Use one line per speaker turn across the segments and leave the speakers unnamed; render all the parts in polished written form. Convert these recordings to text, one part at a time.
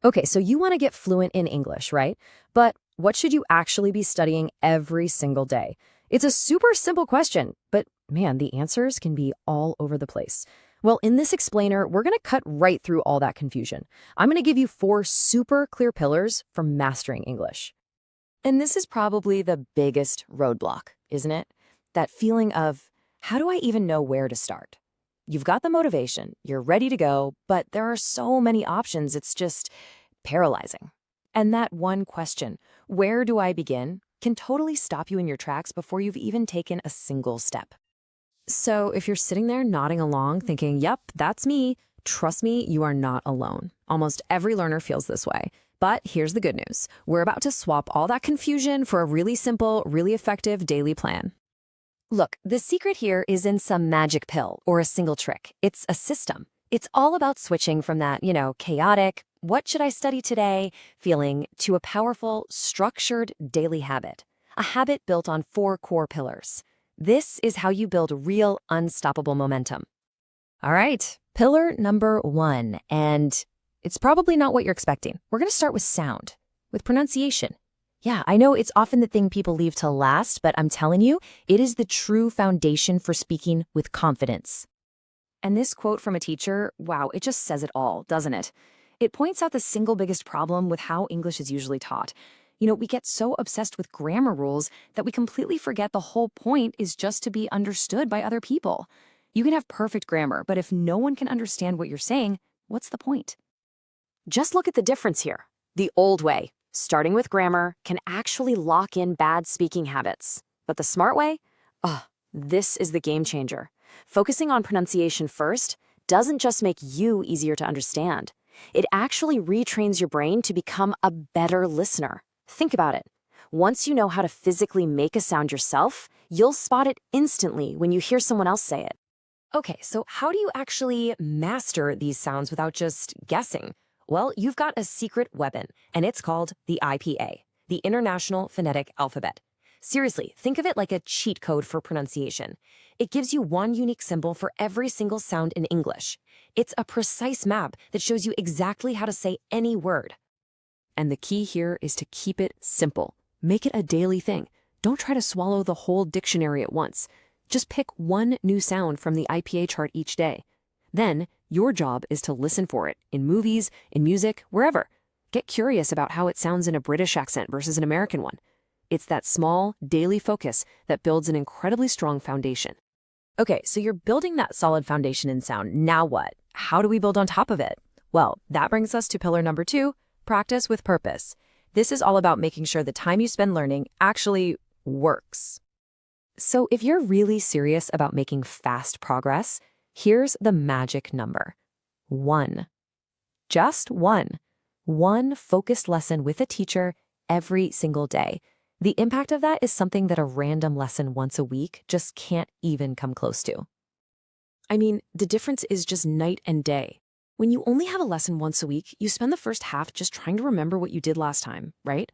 Okay, so you want to get fluent in English, right? But what should you actually be studying every single day? It's a super simple question, but man, the answers can be all over the place. Well, in this explainer, we're going to cut right through all that confusion. I'm going to give you 4 super clear pillars for mastering English. And this is probably the biggest roadblock, isn't it? That feeling of, how do I even know where to start? You've got the motivation, you're ready to go, but there are so many options, it's just paralyzing. And that one question, where do I begin, can totally stop you in your tracks before you've even taken a single step. So if you're sitting there nodding along thinking, yep, that's me, trust me, you are not alone. Almost every learner feels this way. But here's the good news. We're about to swap all that confusion for a really simple, really effective daily plan. Look, the secret here is in some magic pill or a single trick. It's a system. It's all about switching from that, chaotic, what should I study today, feeling to a powerful, structured daily habit. A habit built on 4 core pillars. This is how you build real, unstoppable momentum. All right, pillar number 1, and it's probably not what you're expecting. We're going to start with sound, with pronunciation. Yeah, I know it's often the thing people leave till last, but I'm telling you, it is the true foundation for speaking with confidence. And this quote from a teacher, wow, it just says it all, doesn't it? It points out the single biggest problem with how English is usually taught. We get so obsessed with grammar rules that we completely forget the whole point is just to be understood by other people. You can have perfect grammar, but if no one can understand what you're saying, what's the point? Just look at the difference here. The old way, starting with grammar, can actually lock in bad speaking habits. But the smart way? This is the game changer. Focusing on pronunciation first doesn't just make you easier to understand. It actually retrains your brain to become a better listener. Think about it. Once you know how to physically make a sound yourself, you'll spot it instantly when you hear someone else say it. Okay, so how do you actually master these sounds without just guessing? Well, you've got a secret weapon, and it's called the IPA, the International Phonetic Alphabet. Seriously, think of it like a cheat code for pronunciation. It gives you one unique symbol for every single sound in English. It's a precise map that shows you exactly how to say any word. And the key here is to keep it simple. Make it a daily thing. Don't try to swallow the whole dictionary at once. Just pick one new sound from the IPA chart each day. Then, your job is to listen for it in movies, in music, wherever. Get curious about how it sounds in a British accent versus an American one. It's that small, daily focus that builds an incredibly strong foundation. Okay, so you're building that solid foundation in sound. Now what? How do we build on top of it? Well, that brings us to pillar number 2, practice with purpose. This is all about making sure the time you spend learning actually works. So if you're really serious about making fast progress, here's the magic number. 1. Just 1. 1 focused lesson with a teacher every single day. The impact of that is something that a random lesson once a week just can't even come close to. I mean, the difference is just night and day. When you only have a lesson once a week, you spend the first half just trying to remember what you did last time, right?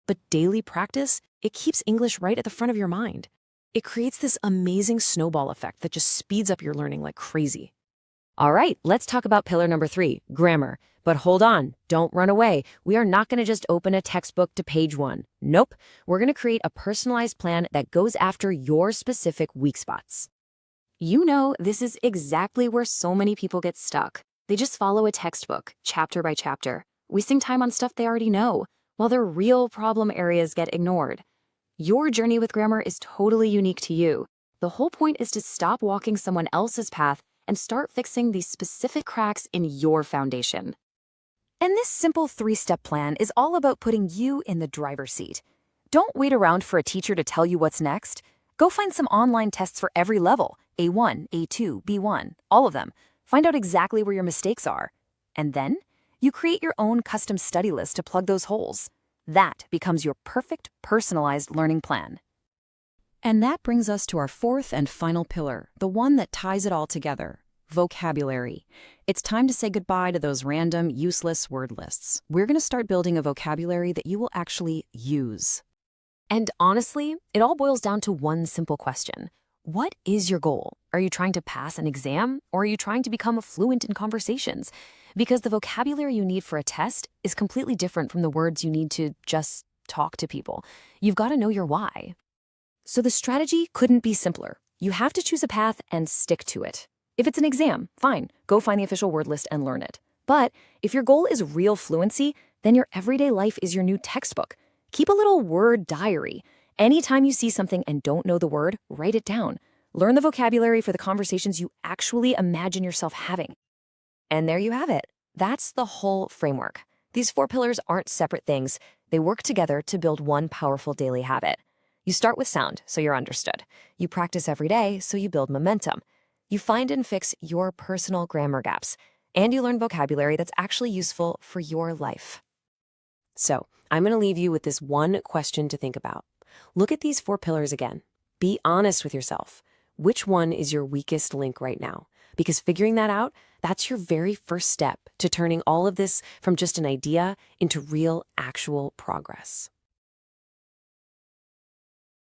But daily practice, it keeps English right at the front of your mind. It creates this amazing snowball effect that just speeds up your learning like crazy. All right, let's talk about pillar number 3, grammar. But hold on, don't run away. We are not going to just open a textbook to page 1. Nope, we're going to create a personalized plan that goes after your specific weak spots. This is exactly where so many people get stuck. They just follow a textbook, chapter by chapter, wasting time on stuff they already know, while their real problem areas get ignored. Your journey with grammar is totally unique to you. The whole point is to stop walking someone else's path and start fixing these specific cracks in your foundation. And this simple 3-step plan is all about putting you in the driver's seat. Don't wait around for a teacher to tell you what's next. Go find some online tests for every level, A1, A2, B1, all of them. Find out exactly where your mistakes are. And then, you create your own custom study list to plug those holes. That becomes your perfect, personalized learning plan. And that brings us to our 4th and final pillar, the one that ties it all together, vocabulary. It's time to say goodbye to those random, useless word lists. We're going to start building a vocabulary that you will actually use. And honestly, it all boils down to one simple question. What is your goal? Are you trying to pass an exam, or are you trying to become fluent in conversations? Because the vocabulary you need for a test is completely different from the words you need to just talk to people. You've got to know your why. So the strategy couldn't be simpler. You have to choose a path and stick to it. If it's an exam, fine, go find the official word list and learn it. But if your goal is real fluency, then your everyday life is your new textbook. Keep a little word diary. Anytime you see something and don't know the word, write it down. Learn the vocabulary for the conversations you actually imagine yourself having. And there you have it. That's the whole framework. These 4 pillars aren't separate things. They work together to build one powerful daily habit. You start with sound, so you're understood. You practice every day, so you build momentum. You find and fix your personal grammar gaps. And you learn vocabulary that's actually useful for your life. So, I'm going to leave you with this one question to think about. Look at these 4 pillars again. Be honest with yourself. Which one is your weakest link right now? Because figuring that out, that's your very first step to turning all of this from just an idea into real, actual progress.